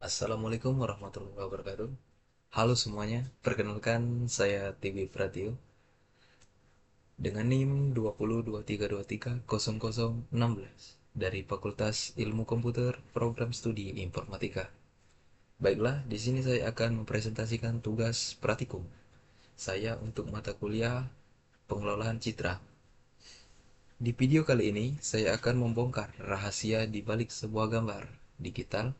Assalamualaikum warahmatullahi wabarakatuh. Halo semuanya, perkenalkan saya TV Pratio dengan NIM 2023230016 dari Fakultas Ilmu Komputer Program Studi Informatika. Baiklah, di sini saya akan mempresentasikan tugas praktikum saya untuk mata kuliah Pengelolaan Citra. Di video kali ini, saya akan membongkar rahasia di balik sebuah gambar digital.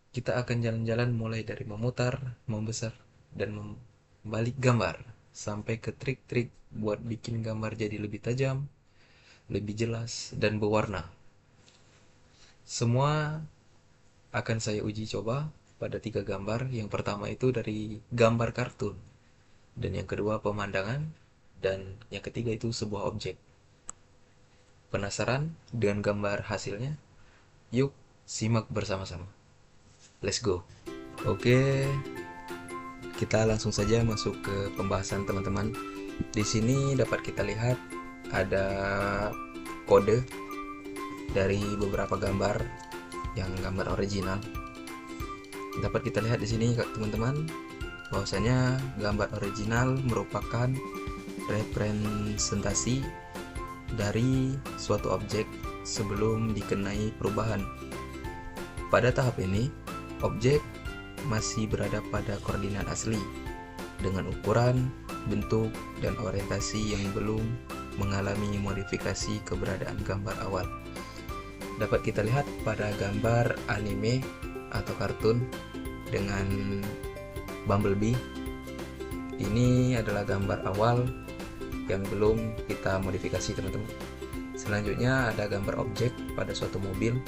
Kita akan jalan-jalan mulai dari memutar, membesar, dan membalik gambar, sampai ke trik-trik buat bikin gambar jadi lebih tajam, lebih jelas, dan berwarna. Semua akan saya uji coba pada 3 gambar. Yang pertama itu dari gambar kartun, dan yang kedua pemandangan, dan yang ketiga itu sebuah objek. Penasaran dengan gambar hasilnya? Yuk, simak bersama-sama. Let's go. Oke, kita langsung saja masuk ke pembahasan teman-teman. Di sini dapat kita lihat ada kode dari beberapa gambar yang gambar original. Dapat kita lihat di sini teman-teman, bahwasanya gambar original merupakan representasi dari suatu objek sebelum dikenai perubahan. Pada tahap ini, objek masih berada pada koordinat asli dengan ukuran, bentuk, dan orientasi yang belum mengalami modifikasi keberadaan gambar awal. Dapat kita lihat pada gambar anime atau kartun dengan Bumblebee. Ini adalah gambar awal yang belum kita modifikasi, teman-teman. Selanjutnya ada gambar objek pada suatu mobil.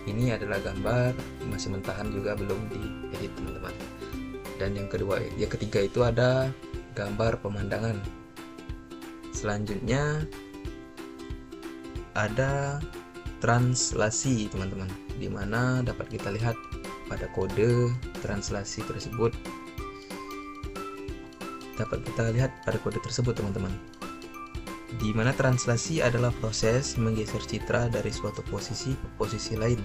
Ini adalah gambar masih mentahan juga, belum diedit, teman-teman. Dan yang ketiga itu ada gambar pemandangan. Selanjutnya ada translasi, teman-teman, dimana dapat kita lihat pada kode translasi tersebut. Teman-teman, di mana translasi adalah proses menggeser citra dari suatu posisi ke posisi lain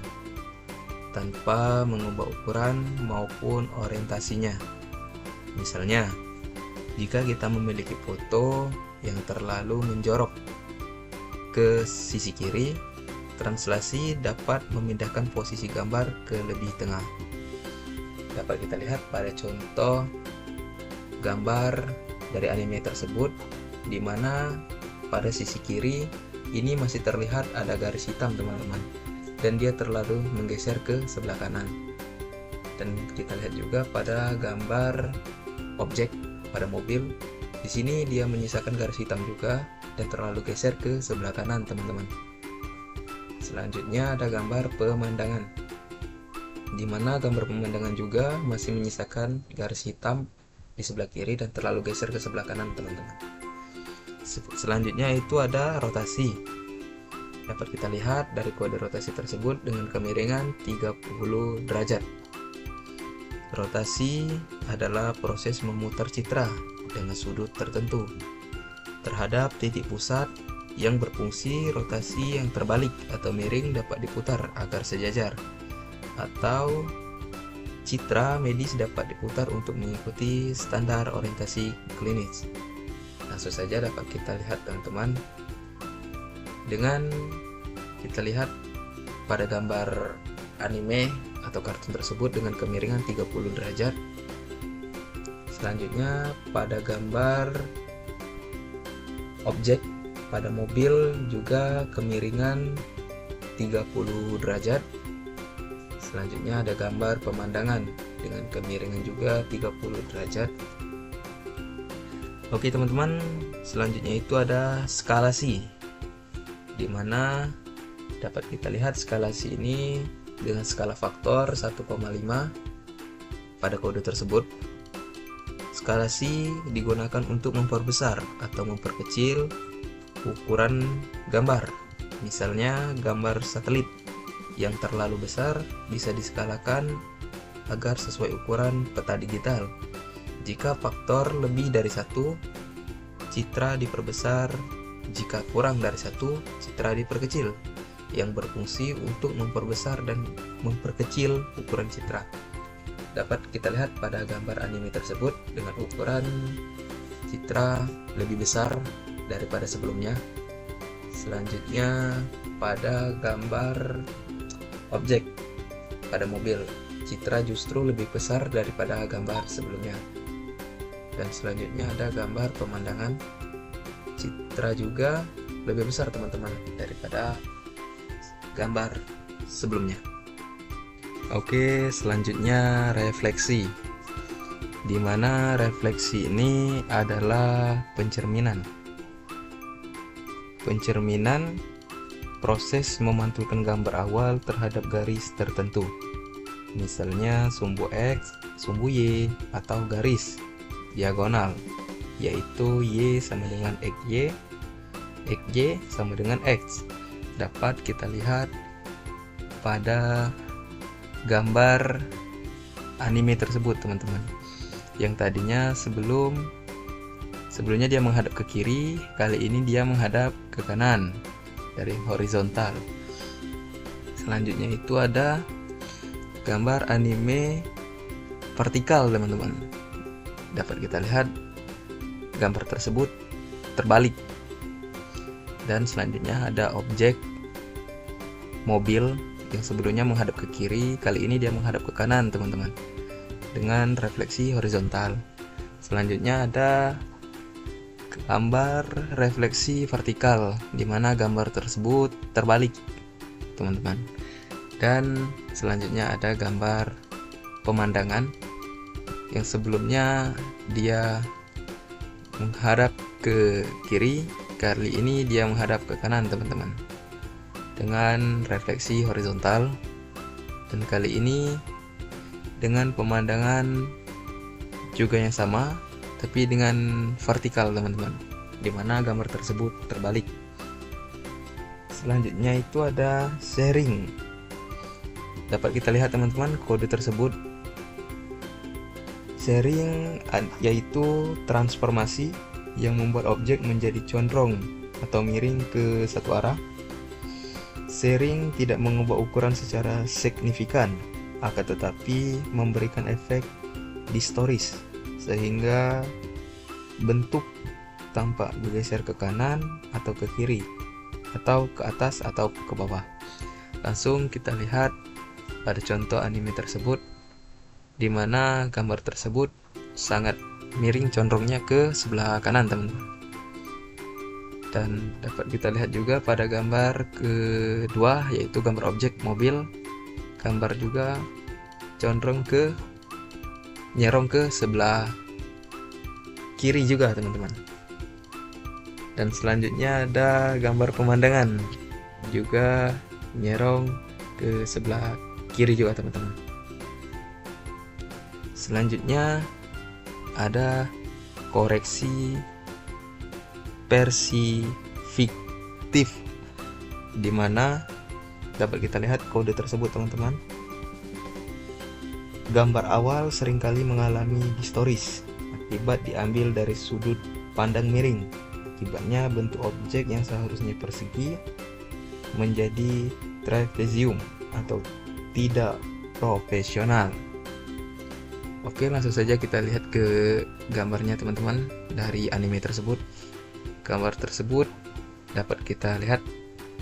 tanpa mengubah ukuran maupun orientasinya. Misalnya, jika kita memiliki foto yang terlalu menjorok ke sisi kiri, translasi dapat memindahkan posisi gambar ke lebih tengah. Dapat kita lihat pada contoh gambar dari anime tersebut, di mana pada sisi kiri ini masih terlihat ada garis hitam, teman-teman, dan dia terlalu menggeser ke sebelah kanan. Dan kita lihat juga pada gambar objek pada mobil, di sini dia menyisakan garis hitam juga dan terlalu geser ke sebelah kanan, teman-teman. Selanjutnya ada gambar pemandangan, di mana gambar pemandangan juga masih menyisakan garis hitam di sebelah kiri dan terlalu geser ke sebelah kanan, teman-teman. Selanjutnya itu ada rotasi. Dapat kita lihat dari kode rotasi tersebut dengan kemiringan 30 derajat. Rotasi adalah proses memutar citra dengan sudut tertentu terhadap titik pusat yang berfungsi. Rotasi yang terbalik atau miring dapat diputar agar sejajar, atau citra medis dapat diputar untuk mengikuti standar orientasi klinis. Langsung saja dapat kita lihat, teman-teman, dengan kita lihat pada gambar anime atau kartun tersebut dengan kemiringan 30 derajat. Selanjutnya pada gambar objek pada mobil juga kemiringan 30 derajat. Selanjutnya ada gambar pemandangan dengan kemiringan juga 30 derajat. Oke, teman-teman, selanjutnya itu ada skalasi, di mana dapat kita lihat skalasi ini dengan skala faktor 1,5 pada kode tersebut. Skalasi digunakan untuk memperbesar atau memperkecil ukuran gambar. Misalnya gambar satelit yang terlalu besar bisa diskalakan agar sesuai ukuran peta digital. Jika faktor lebih dari 1, citra diperbesar. Jika kurang dari 1, citra diperkecil. yang berfungsi untuk memperbesar dan memperkecil ukuran citra. Dapat kita lihat pada gambar anime tersebut dengan ukuran citra lebih besar daripada sebelumnya. Selanjutnya pada gambar objek pada mobil, citra justru lebih besar daripada gambar sebelumnya. Dan selanjutnya ada gambar pemandangan, citra juga lebih besar teman-teman daripada gambar sebelumnya. Oke, selanjutnya refleksi, di mana refleksi ini adalah pencerminan proses memantulkan gambar awal terhadap garis tertentu, misalnya sumbu X, sumbu Y, atau garis diagonal, yaitu Y sama dengan XY, XY sama dengan X. Dapat kita lihat pada gambar anime tersebut teman-teman, yang tadinya sebelumnya dia menghadap ke kiri, kali ini dia menghadap ke kanan dari horizontal. Selanjutnya itu ada gambar anime vertikal teman-teman. Dapat kita lihat gambar tersebut terbalik. Dan selanjutnya ada objek mobil yang sebelumnya menghadap ke kiri, kali ini dia menghadap ke kanan teman-teman, dengan refleksi horizontal. Selanjutnya ada gambar refleksi vertikal, di mana gambar tersebut terbalik teman-teman. Dan selanjutnya ada gambar pemandangan yang sebelumnya dia menghadap ke kiri, kali ini dia menghadap ke kanan teman-teman, dengan refleksi horizontal. Dan kali ini dengan pemandangan juga yang sama, tapi dengan vertikal teman-teman, dimana gambar tersebut terbalik. Selanjutnya itu ada sharing. Dapat kita lihat teman-teman kode tersebut. Sharing yaitu transformasi yang membuat objek menjadi condong atau miring ke satu arah. Sharing tidak mengubah ukuran secara signifikan, akan tetapi memberikan efek distoris, sehingga bentuk tampak bergeser ke kanan atau ke kiri, atau ke atas atau ke bawah. Langsung kita lihat pada contoh anime tersebut, di mana gambar tersebut sangat miring condongnya ke sebelah kanan teman-teman. Dan dapat kita lihat juga pada gambar kedua, yaitu gambar objek mobil, gambar juga nyerong ke sebelah kiri juga teman-teman. Dan selanjutnya ada gambar pemandangan, juga nyerong ke sebelah kiri juga teman-teman. Selanjutnya ada koreksi persifiktif, di mana dapat kita lihat kode tersebut teman-teman. Gambar awal seringkali mengalami distoris akibat diambil dari sudut pandang miring. Akibatnya bentuk objek yang seharusnya persegi menjadi trapezium atau tidak profesional. Oke, langsung saja kita lihat ke gambarnya teman-teman dari anime tersebut. Gambar tersebut dapat kita lihat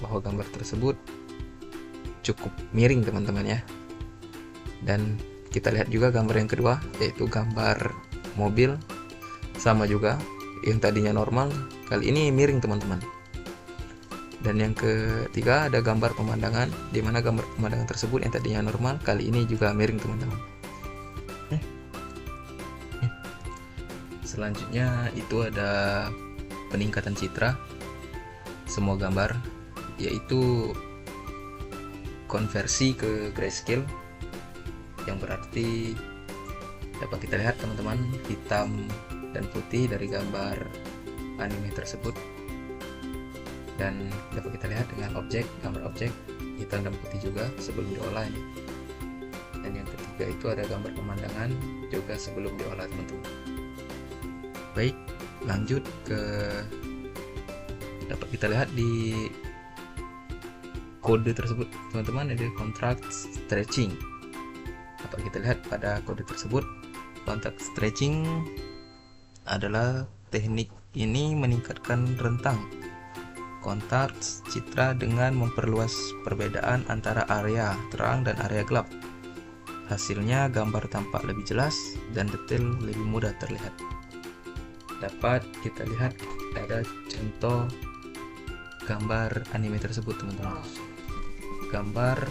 bahwa gambar tersebut cukup miring teman-teman ya. Dan kita lihat juga gambar yang kedua, yaitu gambar mobil, sama juga, yang tadinya normal kali ini miring teman-teman. Dan yang ketiga ada gambar pemandangan, di mana gambar pemandangan tersebut yang tadinya normal kali ini juga miring teman-teman. Selanjutnya itu ada peningkatan citra semua gambar, yaitu konversi ke grayscale, yang berarti dapat kita lihat teman-teman hitam dan putih dari gambar anime tersebut, dan dapat kita lihat dengan gambar objek hitam dan putih juga sebelum diolah ini. Dan yang ketiga itu ada gambar pemandangan juga sebelum diolah teman-teman. Baik, lanjut ke dapat kita lihat di kode tersebut teman-teman, ada contrast stretching. Dapat kita lihat pada kode tersebut, contrast stretching adalah teknik ini meningkatkan rentang kontras citra dengan memperluas perbedaan antara area terang dan area gelap. Hasilnya gambar tampak lebih jelas dan detail lebih mudah terlihat. Dapat kita lihat ada contoh gambar anime tersebut teman-teman. Gambar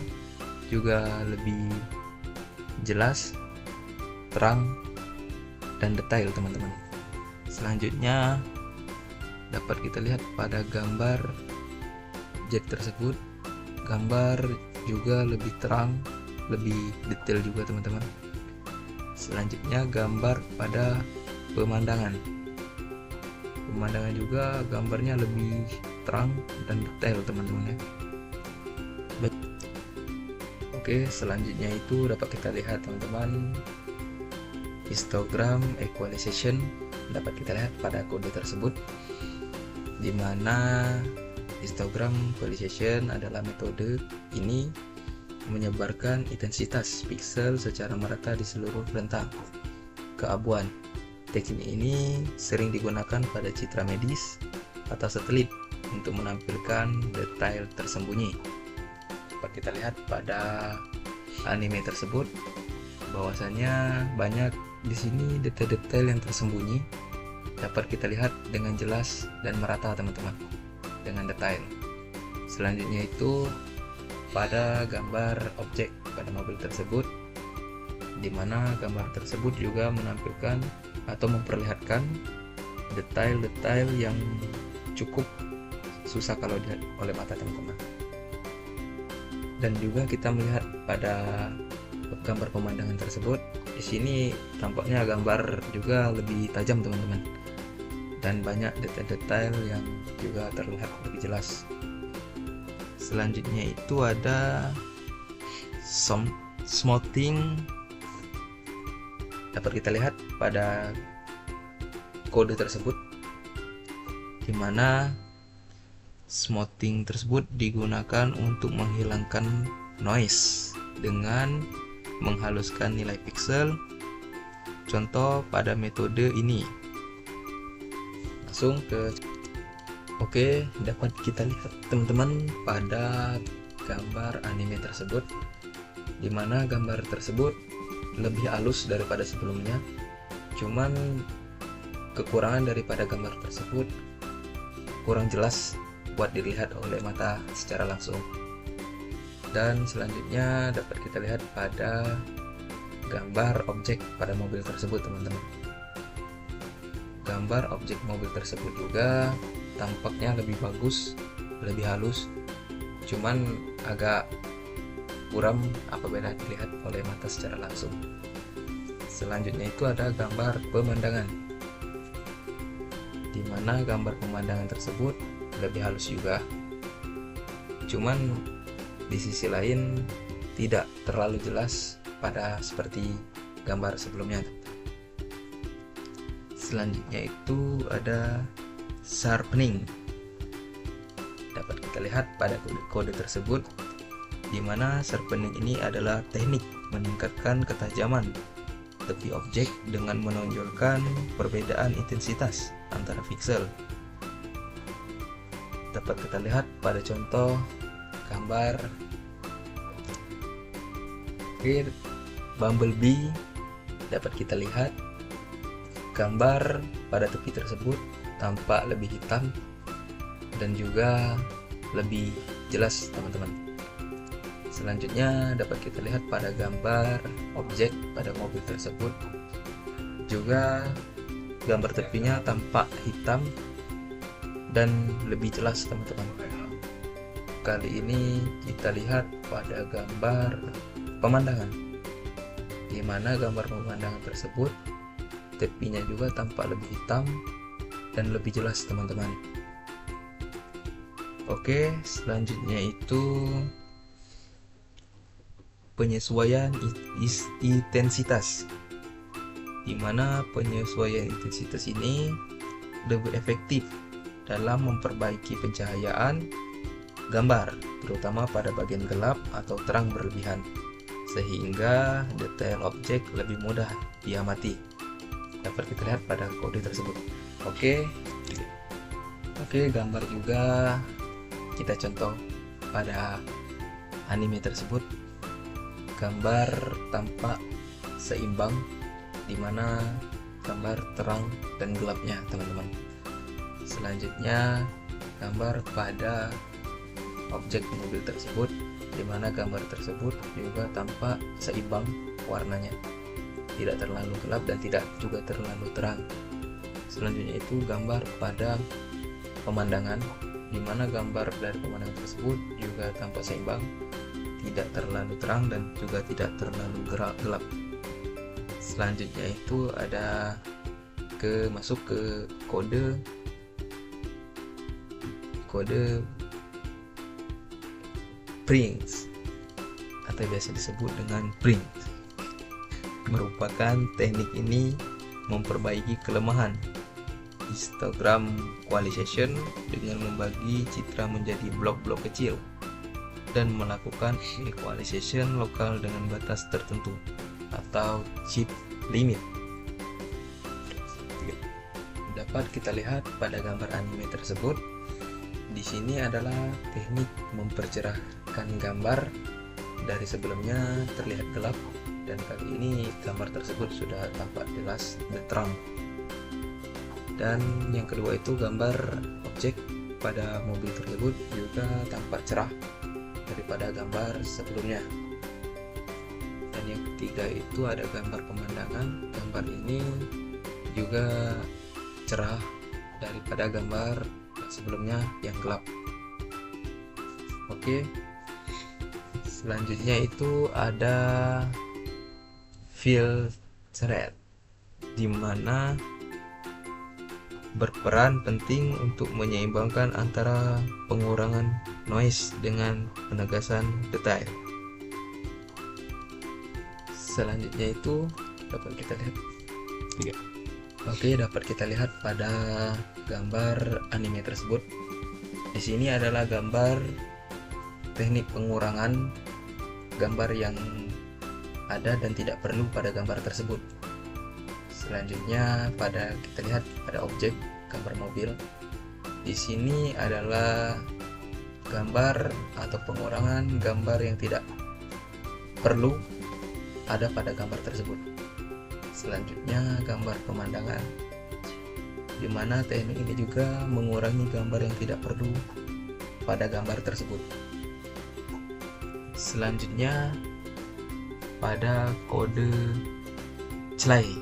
juga lebih jelas, terang, dan detail teman-teman. Selanjutnya dapat kita lihat pada gambar jet tersebut, gambar juga lebih terang, lebih detail juga teman-teman. Selanjutnya gambar pada pemandangan juga gambarnya lebih terang dan detail teman-teman ya. Oke, selanjutnya itu dapat kita lihat teman-teman histogram equalization. Dapat kita lihat pada kode tersebut, di mana histogram equalization adalah metode ini menyebarkan intensitas piksel secara merata di seluruh rentang keabuan. Teknik ini sering digunakan pada citra medis atau satelit untuk menampilkan detail tersembunyi. Dapat kita lihat pada anime tersebut bahwasanya banyak di sini detail-detail yang tersembunyi dapat kita lihat dengan jelas dan merata teman-teman, dengan detail. Selanjutnya itu pada gambar objek pada mobil tersebut, di mana gambar tersebut juga menampilkan atau memperlihatkan detail-detail yang cukup susah kalau dilihat oleh mata teman-teman. Dan juga kita melihat pada gambar pemandangan tersebut, di sini tampaknya gambar juga lebih tajam teman-teman, dan banyak detail-detail yang juga terlihat lebih jelas. Selanjutnya itu ada smoothing. Dapat kita lihat pada kode tersebut, di mana smoothing tersebut digunakan untuk menghilangkan noise dengan menghaluskan nilai piksel. Contoh pada metode ini. Langsung ke Oke, dapat kita lihat teman-teman pada gambar anime tersebut, di mana gambar tersebut lebih halus daripada sebelumnya. Cuman kekurangan daripada gambar tersebut kurang jelas buat dilihat oleh mata secara langsung. Dan selanjutnya dapat kita lihat pada gambar objek pada mobil tersebut teman-teman. Gambar objek mobil tersebut juga tampaknya lebih bagus, lebih halus, cuman agak kurang apabila dilihat oleh mata secara langsung. Selanjutnya itu ada gambar pemandangan, di mana gambar pemandangan tersebut lebih halus juga, cuman di sisi lain tidak terlalu jelas pada seperti gambar sebelumnya. Selanjutnya itu ada sharpening. Dapat kita lihat pada kode tersebut, di mana sharpening ini adalah teknik meningkatkan ketajaman tepi objek dengan menonjolkan perbedaan intensitas antara piksel. Dapat kita lihat pada contoh gambar Bumblebee. Dapat kita lihat gambar pada tepi tersebut tampak lebih hitam dan juga lebih jelas teman-teman. Selanjutnya dapat kita lihat pada gambar objek pada mobil tersebut, juga gambar tepinya tampak hitam dan lebih jelas teman-teman. Kali ini kita lihat pada gambar pemandangan, di mana gambar pemandangan tersebut tepinya juga tampak lebih hitam dan lebih jelas teman-teman. Oke, selanjutnya itu penyesuaian intensitas, di mana penyesuaian intensitas ini lebih efektif dalam memperbaiki pencahayaan gambar, terutama pada bagian gelap atau terang berlebihan, sehingga detail objek lebih mudah diamati. Dapat kita lihat pada kode tersebut. Oke, gambar juga kita contoh pada anime tersebut. Gambar tampak seimbang, dimana gambar terang dan gelapnya, teman-teman. Selanjutnya gambar pada objek mobil tersebut, dimana gambar tersebut juga tampak seimbang warnanya, tidak terlalu gelap dan tidak juga terlalu terang. Selanjutnya itu gambar pada pemandangan, dimana gambar dari pemandangan tersebut juga tampak seimbang, tidak terlalu terang dan juga tidak terlalu gelap. Selanjutnya itu ada masuk ke kode Prince atau biasa disebut dengan print. Merupakan teknik ini memperbaiki kelemahan histogram coalization dengan membagi citra menjadi blok-blok kecil dan melakukan equalization lokal dengan batas tertentu atau chip limit. Dapat kita lihat pada gambar anime tersebut. Di sini adalah teknik mempercerahkan gambar. Dari sebelumnya terlihat gelap, dan kali ini gambar tersebut sudah tampak jelas dan terang. Dan yang kedua itu gambar objek pada mobil tersebut juga tampak cerah daripada gambar sebelumnya. Dan yang ketiga itu ada gambar pemandangan. Gambar ini juga cerah daripada gambar sebelumnya yang gelap. Oke, selanjutnya itu ada filter, dimana berperan penting untuk menyeimbangkan antara pengurangan noise dengan penegasan detail. Selanjutnya itu dapat kita lihat. Oke, dapat kita lihat pada gambar anime tersebut. Di sini adalah gambar teknik pengurangan gambar yang ada dan tidak perlu pada gambar tersebut. Selanjutnya kita lihat pada objek gambar mobil. Di sini adalah gambar atau pengurangan gambar yang tidak perlu ada pada gambar tersebut. Selanjutnya gambar pemandangan, di mana teknik ini juga mengurangi gambar yang tidak perlu pada gambar tersebut. Selanjutnya pada kode CLAY,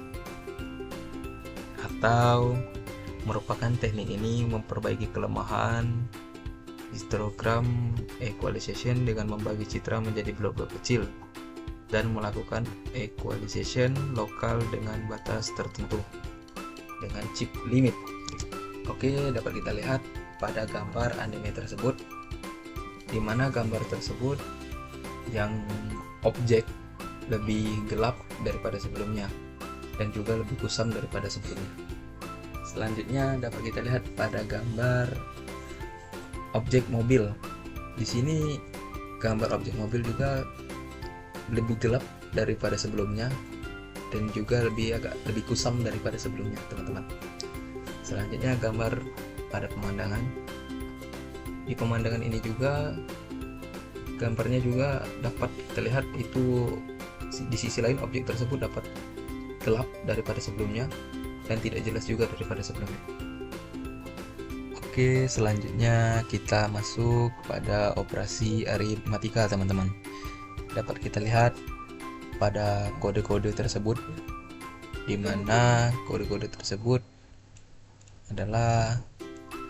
atau merupakan teknik ini memperbaiki kelemahan histogram equalization dengan membagi citra menjadi blok-blok kecil dan melakukan equalization lokal dengan batas tertentu dengan chip limit. Oke, dapat kita lihat pada gambar anime tersebut, di mana gambar tersebut yang objek lebih gelap daripada sebelumnya dan juga lebih kusam daripada sebelumnya. Selanjutnya dapat kita lihat pada gambar objek mobil. Di sini gambar objek mobil juga lebih gelap daripada sebelumnya dan juga agak lebih kusam daripada sebelumnya, teman-teman. Selanjutnya gambar pada pemandangan. Di pemandangan ini juga gambarnya juga dapat kita lihat itu di sisi lain objek tersebut dapat gelap daripada sebelumnya dan tidak jelas juga daripada sebelumnya. Oke, selanjutnya kita masuk pada operasi aritmatika, teman-teman. Dapat kita lihat pada kode-kode tersebut, di mana kode-kode tersebut adalah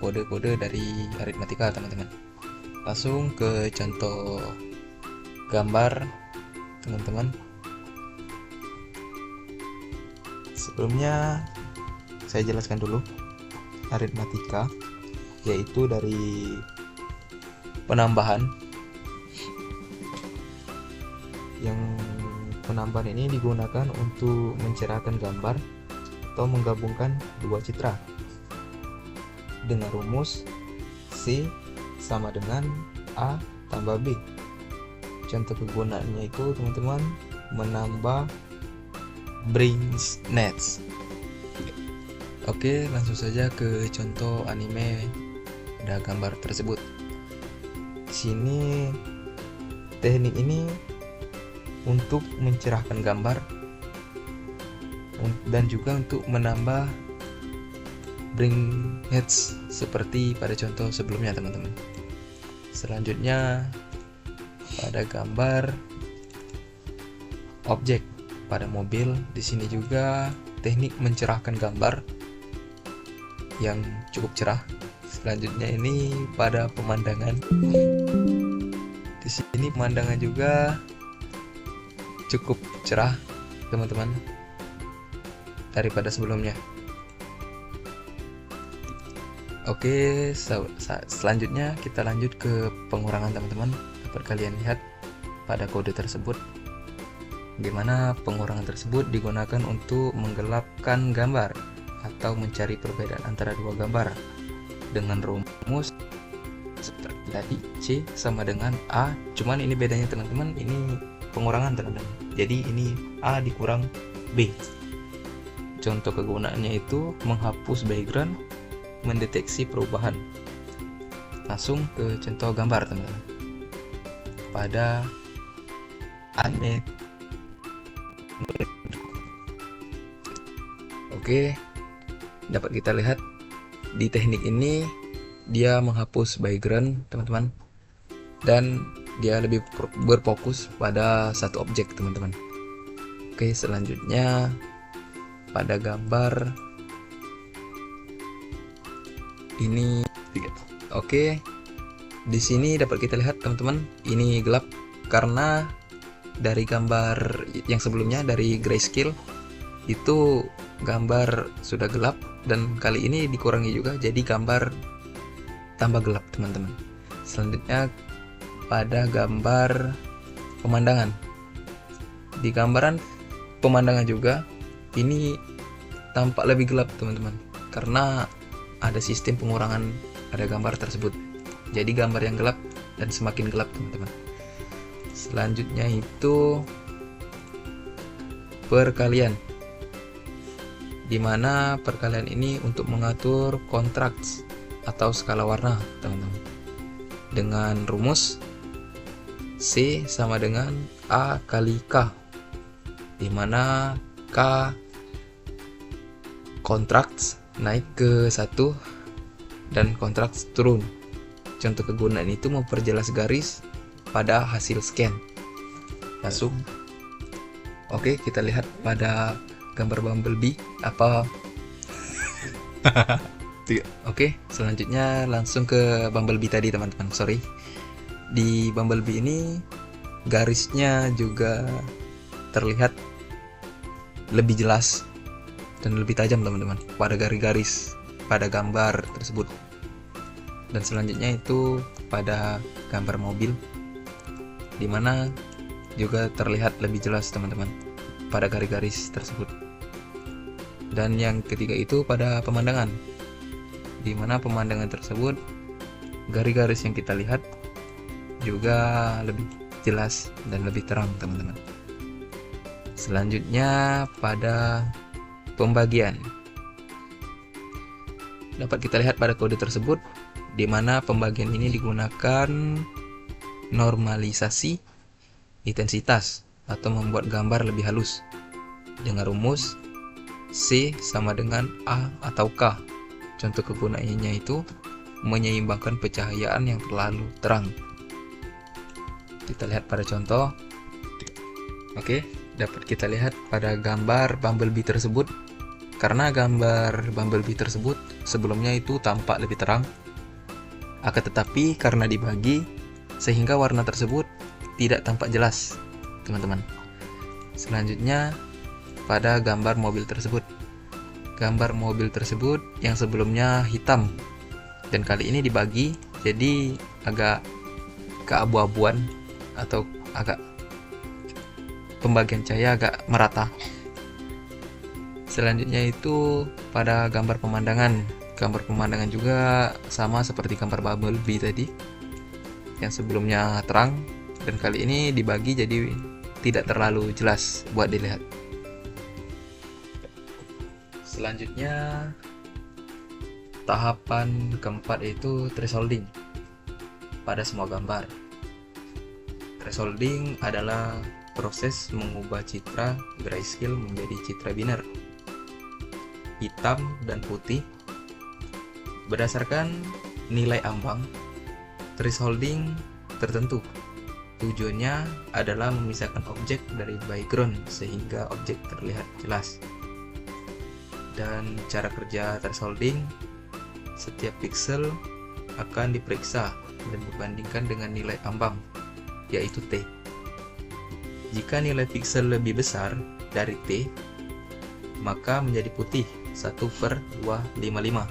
kode-kode dari aritmatika, teman-teman. Langsung ke contoh gambar, teman-teman. Sebelumnya saya jelaskan dulu aritmatika, yaitu dari penambahan. Yang penambahan ini digunakan untuk mencerahkan gambar atau menggabungkan dua citra dengan rumus C sama dengan A tambah B. Contoh kegunaannya itu teman-teman menambah brings nets. Oke, langsung saja ke contoh anime pada gambar tersebut. Di sini teknik ini untuk mencerahkan gambar dan juga untuk menambah bring heads seperti pada contoh sebelumnya teman-teman. Selanjutnya pada gambar objek pada mobil, di sini juga teknik mencerahkan gambar yang cukup cerah. Selanjutnya ini pada pemandangan. Di sini pemandangan juga cukup cerah teman-teman daripada sebelumnya. Oke, selanjutnya kita lanjut ke pengurangan teman-teman. Dapat kalian lihat pada kode tersebut bagaimana pengurangan tersebut digunakan untuk menggelapkan gambar atau mencari perbedaan antara dua gambar dengan rumus seperti tadi C sama dengan A. Cuman ini bedanya teman-teman, ini pengurangan teman-teman. Jadi ini A dikurang B. Contoh kegunaannya itu menghapus background, mendeteksi perubahan. Langsung ke contoh gambar teman-teman. Pada anime. Oke, dapat kita lihat di teknik ini dia menghapus background teman-teman, dan dia lebih berfokus pada satu objek teman-teman. Oke, selanjutnya pada gambar ini. Oke, di sini dapat kita lihat teman-teman, ini gelap karena dari gambar yang sebelumnya dari grayscale itu gambar sudah gelap, dan kali ini dikurangi juga jadi gambar tambah gelap teman-teman. Selanjutnya pada gambar pemandangan, di gambaran pemandangan juga ini tampak lebih gelap teman-teman karena ada sistem pengurangan pada gambar tersebut. Jadi gambar yang gelap dan semakin gelap teman-teman. Selanjutnya itu perkalian, dimana perkalian ini untuk mengatur kontras atau skala warna teman-teman, dengan rumus C sama dengan A kali K, dimana K kontras naik ke 1 dan kontras turun. Contoh kegunaan itu memperjelas garis pada hasil scan. Langsung oke, kita lihat pada gambar Bumblebee apa. Oke, selanjutnya langsung ke Bumblebee tadi teman-teman. Sorry, di Bumblebee ini garisnya juga terlihat lebih jelas dan lebih tajam teman-teman pada garis-garis pada gambar tersebut. Dan selanjutnya itu pada gambar mobil, dimana juga terlihat lebih jelas teman-teman pada garis-garis tersebut. Dan yang ketiga itu pada pemandangan, dimana pemandangan tersebut garis-garis yang kita lihat juga lebih jelas dan lebih terang teman-teman. Selanjutnya pada pembagian, dapat kita lihat pada kode tersebut dimana pembagian ini digunakan normalisasi intensitas atau membuat gambar lebih halus dengan rumus C sama dengan A atau K. Contoh kegunaannya itu menyeimbangkan pencahayaan yang terlalu terang. Kita lihat pada contoh. Oke, dapat kita lihat pada gambar Bumblebee tersebut, karena gambar Bumblebee tersebut sebelumnya itu tampak lebih terang, akan tetapi karena dibagi sehingga warna tersebut tidak tampak jelas teman-teman. Selanjutnya pada gambar mobil tersebut, gambar mobil tersebut yang sebelumnya hitam dan kali ini dibagi jadi agak keabu-abuan atau agak pembagian cahaya agak merata. Selanjutnya itu pada gambar pemandangan. Gambar pemandangan juga sama seperti gambar Bumblebee tadi, yang sebelumnya terang, dan kali ini dibagi jadi tidak terlalu jelas buat dilihat. Selanjutnya tahapan keempat yaitu thresholding pada semua gambar. Thresholding adalah proses mengubah citra grayscale menjadi citra biner, hitam dan putih berdasarkan nilai ambang thresholding tertentu. Tujuannya adalah memisahkan objek dari background sehingga objek terlihat jelas. Dan cara kerja thresholding, setiap pixel akan diperiksa dan dibandingkan dengan nilai ambang, yaitu T. Jika nilai pixel lebih besar dari T, maka menjadi putih 1/255.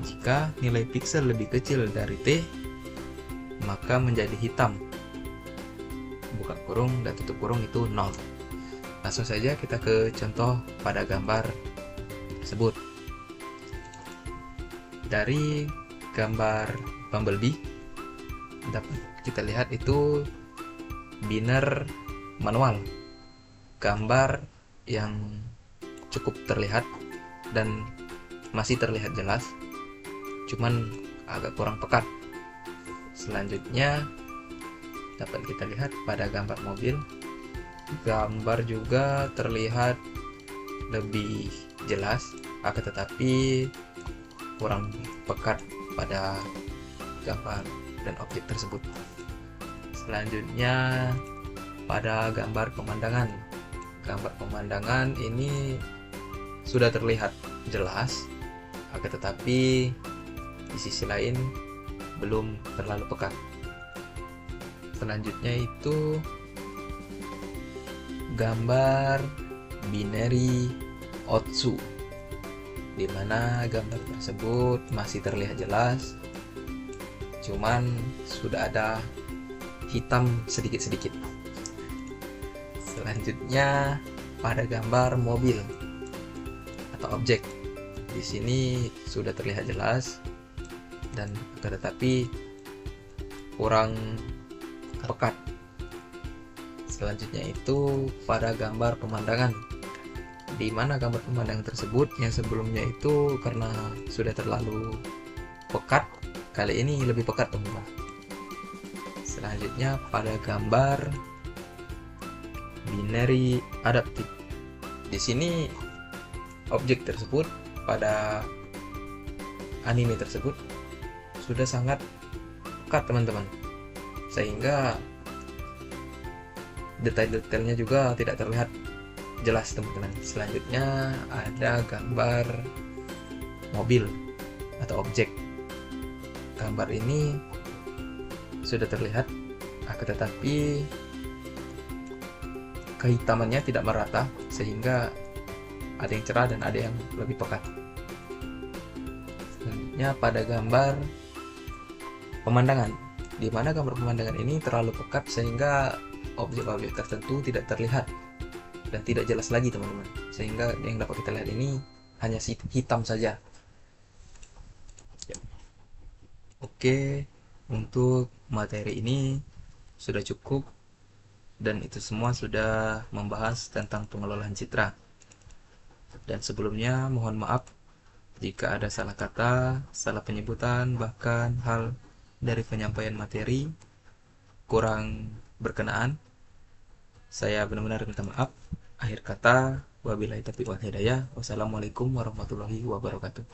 Jika nilai pixel lebih kecil dari T, maka menjadi hitam. Buka kurung dan tutup kurung itu 0. Langsung saja kita ke contoh pada gambar tersebut. Dari gambar Bumblebee dapat kita lihat itu biner manual, gambar yang cukup terlihat dan masih terlihat jelas, cuman agak kurang pekat. Selanjutnya dapat kita lihat pada gambar mobil, gambar juga terlihat lebih jelas, akan tetapi kurang pekat pada gambar dan objek tersebut. Selanjutnya pada gambar pemandangan. Gambar pemandangan ini sudah terlihat jelas, akan tetapi di sisi lain belum terlalu pekat. Selanjutnya itu gambar binary Otsu, di mana gambar tersebut masih terlihat jelas, cuman sudah ada hitam sedikit-sedikit. Selanjutnya pada gambar mobil atau objek, di sini sudah terlihat jelas dan tetapi kurang pekat. Selanjutnya itu pada gambar pemandangan, di mana gambar pemandangan tersebut yang sebelumnya itu karena sudah terlalu pekat, kali ini lebih pekat teman-teman. Selanjutnya pada gambar binary adaptive, di sini objek tersebut pada anime tersebut sudah sangat pekat teman-teman, sehingga detail-detailnya juga tidak terlihat jelas teman-teman. Selanjutnya ada gambar mobil atau objek. Gambar ini sudah terlihat, akan tetapi kehitamannya tidak merata, sehingga ada yang cerah dan ada yang lebih pekat. Selanjutnya pada gambar pemandangan, di mana gambar pemandangan ini terlalu pekat sehingga objek-objek tertentu tidak terlihat dan tidak jelas lagi teman-teman, sehingga yang dapat kita lihat ini hanya hitam saja. Oke, untuk materi ini sudah cukup, dan itu semua sudah membahas tentang pengelolaan citra. Dan sebelumnya mohon maaf jika ada salah kata, salah penyebutan, bahkan hal dari penyampaian materi kurang berkenaan. Saya benar-benar minta maaf. Akhir kata, wabillahi taufiq wal hidayah. Wassalamualaikum warahmatullahi wabarakatuh.